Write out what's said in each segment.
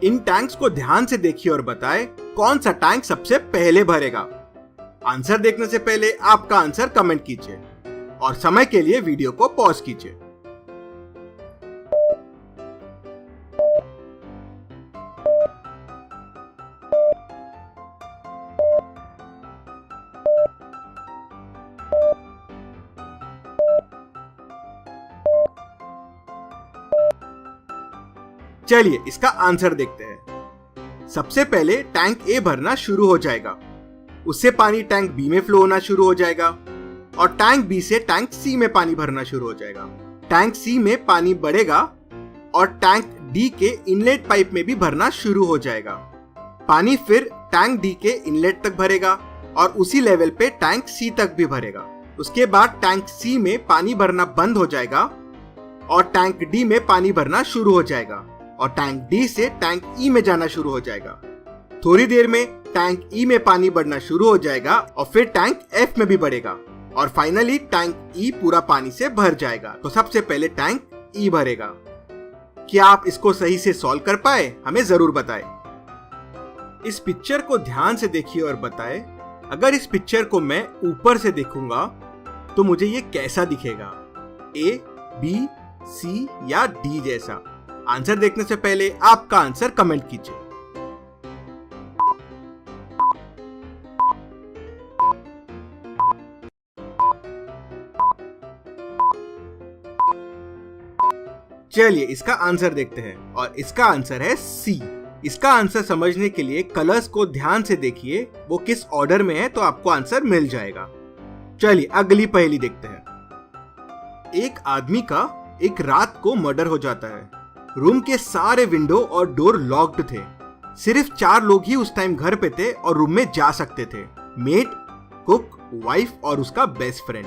इन tanks को ध्यान से देखिए और बताएं कौन सा टैंक सबसे पहले भरेगा। आंसर देखने से पहले आपका आंसर कमेंट कीजिए और समय के लिए वीडियो को पॉज कीजिए। चलिए इसका आंसर देखते हैं। सबसे पहले टैंक ए भरना शुरू हो जाएगा, उससे पानी टैंक बी में फ्लो होना शुरू हो जाएगा और टैंक बी से टैंक सी में पानी भरना शुरू हो जाएगा। टैंक सी में पानी बढ़ेगा और टैंक डी के इनलेट पाइप में भी भरना शुरू हो जाएगा। पानी फिर टैंक डी के इनलेट तक भरेगा और उसी लेवल पे टैंक सी तक भी भरेगा। उसके बाद टैंक सी में पानी भरना बंद हो जाएगा और टैंक डी में पानी भरना शुरू हो जाएगा और टैंक डी से टैंक ई में जाना शुरू हो जाएगा। थोड़ी देर में टैंक ई में पानी बढ़ना शुरू हो जाएगा और फिर टैंक एफ में भी बढ़ेगा और फाइनली टैंक ई पूरा पानी से भर जाएगा। तो सबसे पहले टैंक ई भरेगा। क्या आप इसको सही से सॉल्व कर पाए? हमें जरूर बताएं। इस पिक्चर को ध्यान से देखिए और बताएं, अगर इस पिक्चर को मैं ऊपर से देखूंगा तो मुझे ये कैसा दिखेगा? ए, बी, सी या डी जैसा? आंसर देखने से पहले आपका आंसर कमेंट कीजिए। चलिए इसका आंसर देखते हैं और इसका आंसर है सी। इसका आंसर समझने के लिए कलर्स को ध्यान से देखिए, वो किस ऑर्डर में है तो आपको आंसर मिल जाएगा। चलिए अगली पहेली देखते हैं। एक आदमी का एक रात को मर्डर हो जाता है। रूम के सारे विंडो और डोर लॉक्ड थे। सिर्फ 4 लोग ही उस टाइम घर पे थे और रूम में जा सकते थे। मेड, कुक, वाइफ और उसका बेस्ट फ्रेंड।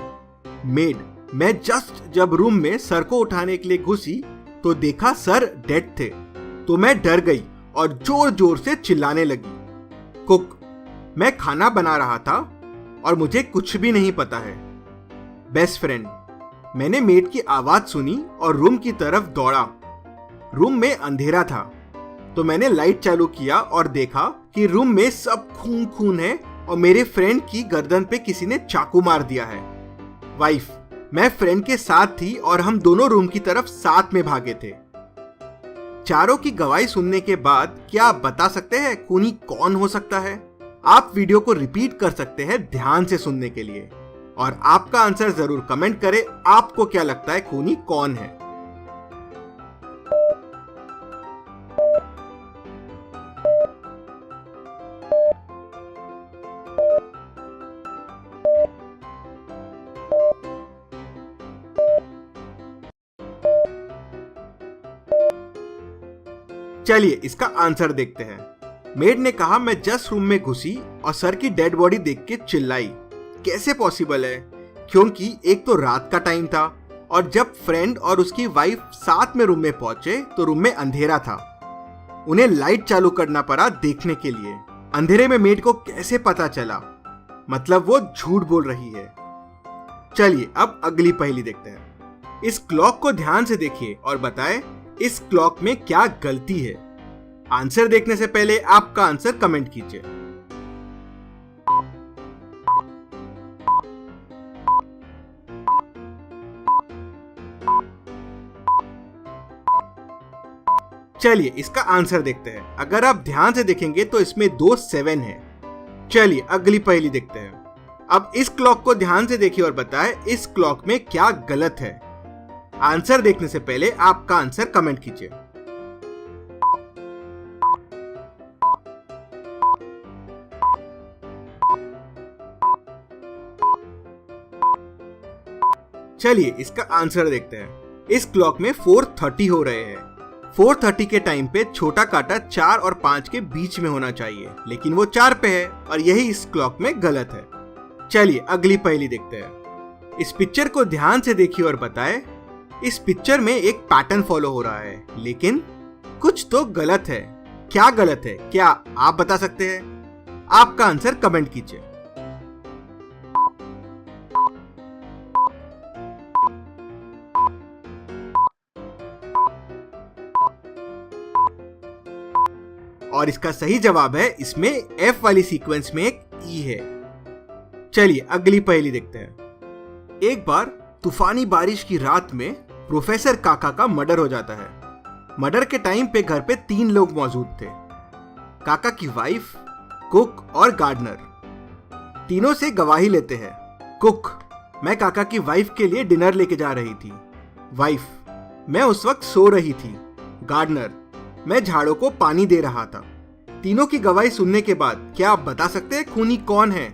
मेड: मैं जस्ट जब रूम में सर को उठाने के लिए घुसी तो देखा सर डेड थे, तो मैं डर गई और जोर जोर से चिल्लाने लगी। कुक: मैं खाना बना रहा था और मुझे कुछ भी नहीं पता है। बेस्ट फ्रेंड: मैंने मेड की आवाज सुनी और रूम की तरफ दौड़ा। रूम में अंधेरा था तो मैंने लाइट चालू किया और देखा कि रूम में सब खून खून है और मेरे फ्रेंड की गर्दन पे किसी ने चाकू मार दिया है। वाइफ: मैं फ्रेंड के साथ थी और हम दोनों रूम की तरफ साथ में भागे थे। चारों की गवाही सुनने के बाद क्या आप बता सकते हैं खूनी कौन हो सकता है? आप वीडियो को रिपीट कर सकते हैं ध्यान से सुनने के लिए और आपका आंसर जरूर कमेंट करें। आपको क्या लगता है खूनी कौन है? चलिए इसका आंसर देखते हैं। मेड ने कहा मैं जस्ट रूम में घुसी और सर की डेड बॉडी देख के चिल्लाई। कैसे पॉसिबल है? क्योंकि एक तो रात का टाइम था और जब फ्रेंड और उसकी वाइफ साथ में रूम में पहुंचे तो रूम में अंधेरा था। उन्हें लाइट चालू करना पड़ा देखने के लिए। अंधेरे में मेड को कैसे पता चला? मतलब वो झूठ बोल रही है। चलिए अब अगली पहेली देखते हैं। इस क्लॉक को ध्यान से देखिए और बताएं इस क्लॉक में क्या गलती है। आंसर देखने से पहले आपका आंसर कमेंट कीजिए। चलिए इसका आंसर देखते हैं। अगर आप ध्यान से देखेंगे तो इसमें 2 7 है। चलिए अगली पहेली देखते हैं। अब इस क्लॉक को ध्यान से देखिए और बताएं इस क्लॉक में क्या गलत है। आंसर देखने से पहले आपका आंसर कमेंट कीजिए। चलिए इसका आंसर देखते हैं। इस क्लॉक में 4:30 हो रहे हैं। 4:30 के टाइम पे छोटा कांटा 4 और 5 के बीच में होना चाहिए, लेकिन वो 4 पे है और यही इस क्लॉक में गलत है। चलिए अगली पहेली देखते हैं। इस पिक्चर को ध्यान से देखिए और बताएं इस पिक्चर में एक पैटर्न फॉलो हो रहा है, लेकिन कुछ तो गलत है। क्या गलत है? क्या आप बता सकते हैं? आपका आंसर कमेंट कीजिए। और इसका सही जवाब है इसमें F वाली सीक्वेंस में एक E है। चलिए अगली पहेली देखते हैं। एक बार तूफानी बारिश की रात में प्रोफेसर काका का मर्डर हो जाता है। मर्डर के टाइम पे घर पे 3 लोग मौजूद थे, काका की वाइफ, कुक और गार्डनर। तीनों से गवाही लेते हैं। कुक: मैं काका की वाइफ के लिए डिनर लेके जा रही थी। वाइफ: मैं उस वक्त सो रही थी। गार्डनर: मैं झाड़ों को पानी दे रहा था। तीनों की गवाही सुनने के बाद क्या आप बता सकते हैं खूनी कौन है?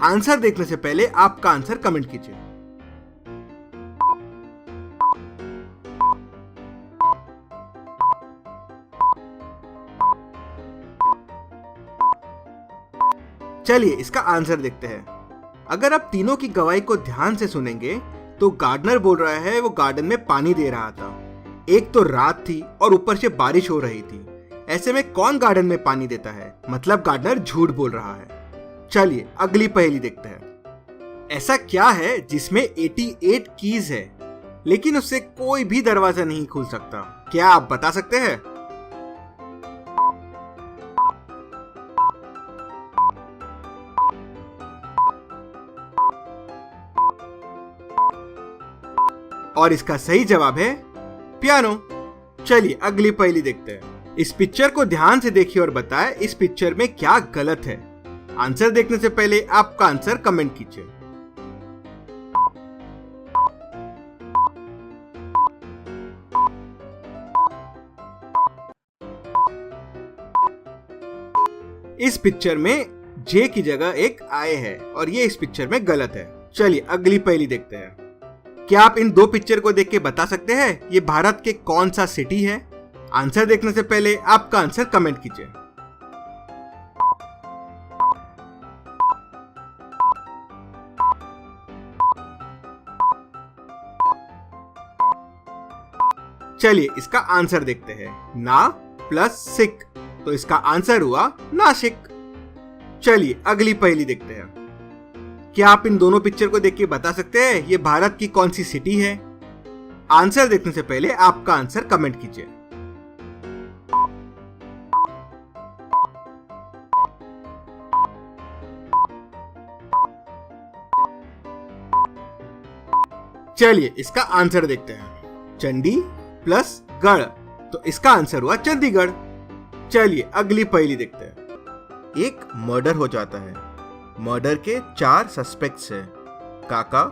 आंसर देखने से पहले आपका आंसर कमेंट कीजिए। चलिए इसका आंसर देखते हैं। अगर आप तीनों की गवाही को ध्यान से सुनेंगे तो गार्डनर बोल रहा है वो गार्डन में पानी दे रहा था। एक तो रात थी और ऊपर से बारिश हो रही थी। ऐसे में कौन गार्डन में पानी देता है? मतलब गार्डनर झूठ बोल रहा है। चलिए अगली पहेली देखते हैं। ऐसा क्या है जिसमें 88 कीज है लेकिन उससे कोई भी दरवाजा नहीं खुल सकता? क्या आप बता सकते हैं? और इसका सही जवाब है पियानो। चलिए अगली पहेली देखते हैं। इस पिक्चर को ध्यान से देखिए और बताएं इस पिक्चर में क्या गलत है। आंसर देखने से पहले आपका आंसर कमेंट कीजिए। इस पिक्चर में जे की जगह एक आए है और ये इस पिक्चर में गलत है। चलिए अगली पहेली देखते हैं। क्या आप इन 2 पिक्चर को देख के बता सकते हैं ये भारत के कौन सा सिटी है? आंसर देखने से पहले आपका आंसर कमेंट कीजिए। चलिए इसका आंसर देखते हैं। ना प्लस सिक, तो इसका आंसर हुआ नासिक। चलिए अगली पहेली देखते हैं। क्या आप इन दोनों पिक्चर को देख के बता सकते हैं ये भारत की कौन सी सिटी है? आंसर देखने से पहले आपका आंसर कमेंट कीजिए। चलिए इसका आंसर देखते हैं। चंडी प्लस गढ़, तो इसका आंसर हुआ चंडीगढ़। चलिए अगली पहेली देखते हैं। एक मर्डर हो जाता है। मर्डर के 4 सस्पेक्ट्स हैं, काका,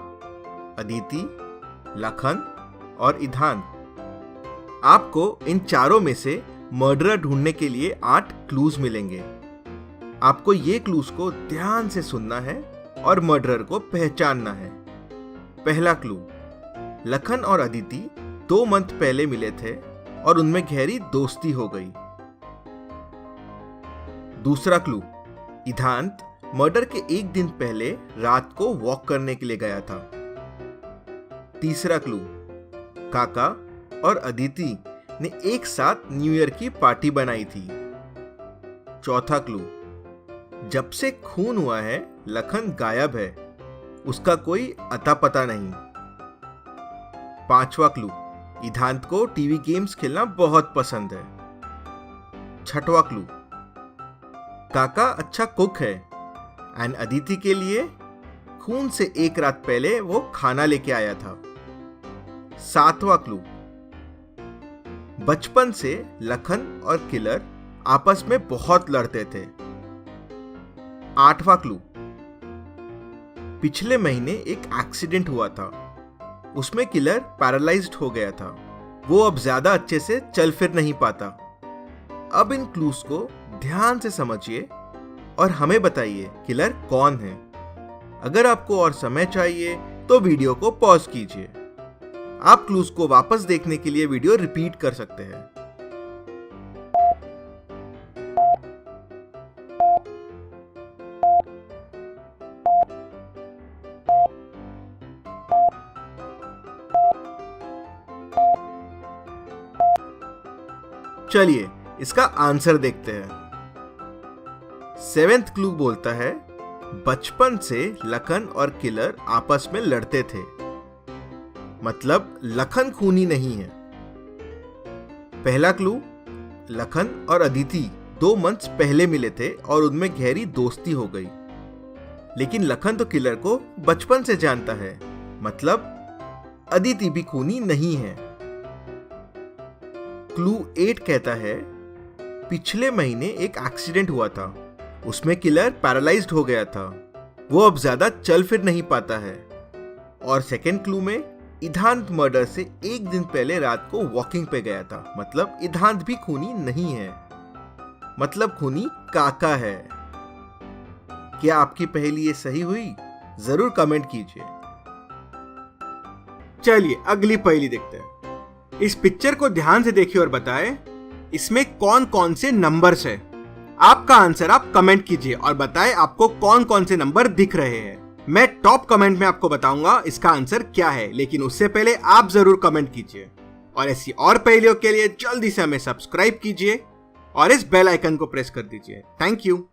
अदिति, लखन और ईधान। आपको इन चारों में से मर्डरर ढूंढने के लिए 8 क्लूज मिलेंगे। आपको ये क्लूज को ध्यान से सुनना है और मर्डरर को पहचानना है। पहला क्लू: लखन और अदिति 2 मंथ पहले मिले थे और उनमें गहरी दोस्ती हो गई। दूसरा क्लू: ईधांत मर्डर के 1 दिन पहले रात को वॉक करने के लिए गया था। तीसरा क्लू: काका और अदिति ने एक साथ न्यू ईयर की पार्टी बनाई थी। चौथा क्लू: जब से खून हुआ है लखन गायब है, उसका कोई अता पता नहीं। पांचवा क्लू: ईधांत को टीवी गेम्स खेलना बहुत पसंद है। छठवां क्लू: काका अच्छा कुक है एंड अदिति के लिए खून से 1 रात पहले वो खाना लेके आया था। सातवां क्लू: बचपन से लखन और किलर आपस में बहुत लड़ते थे। आठवां क्लू: पिछले महीने एक एक्सीडेंट हुआ था, उसमें किलर पैरालाइज्ड हो गया था, वो अब ज्यादा अच्छे से चल फिर नहीं पाता। अब इन क्लूज को ध्यान से समझिए और हमें बताइए किलर कौन है। अगर आपको और समय चाहिए तो वीडियो को पॉज कीजिए। आप क्लूज को वापस देखने के लिए वीडियो रिपीट कर सकते हैं। चलिए इसका आंसर देखते हैं। 7th क्लू बोलता है बचपन से लखन और किलर आपस में लड़ते थे, मतलब लखन खूनी नहीं है। पहला क्लू: लखन और अदिति 2 मंथ्स पहले मिले थे और उनमें गहरी दोस्ती हो गई। लेकिन लखन तो किलर को बचपन से जानता है, मतलब अदिति भी खूनी नहीं है। क्लू 8 कहता है पिछले महीने एक एक्सीडेंट हुआ था, उसमें किलर पैरालाइज्ड हो गया था, वो अब ज्यादा चल फिर नहीं पाता है। और सेकेंड क्लू में इधांत मर्डर से 1 दिन पहले रात को वॉकिंग पे गया था, मतलब इधांत भी खूनी नहीं है, मतलब खूनी काका है। क्या आपकी पहेली ये सही हुई? जरूर कमेंट कीजिए। चलिए अगली पहेली देखते हैं। इस पिक्चर को ध्यान से देखिए और बताएं इसमें कौन कौन से नंबर्स है। आपका आंसर आप कमेंट कीजिए और बताएं आपको कौन कौन से नंबर दिख रहे हैं। मैं टॉप कमेंट में आपको बताऊंगा इसका आंसर क्या है, लेकिन उससे पहले आप जरूर कमेंट कीजिए। और ऐसी और पहेलियों के लिए जल्दी से हमें सब्सक्राइब कीजिए और इस बेल आइकन को प्रेस कर दीजिए। Thank you.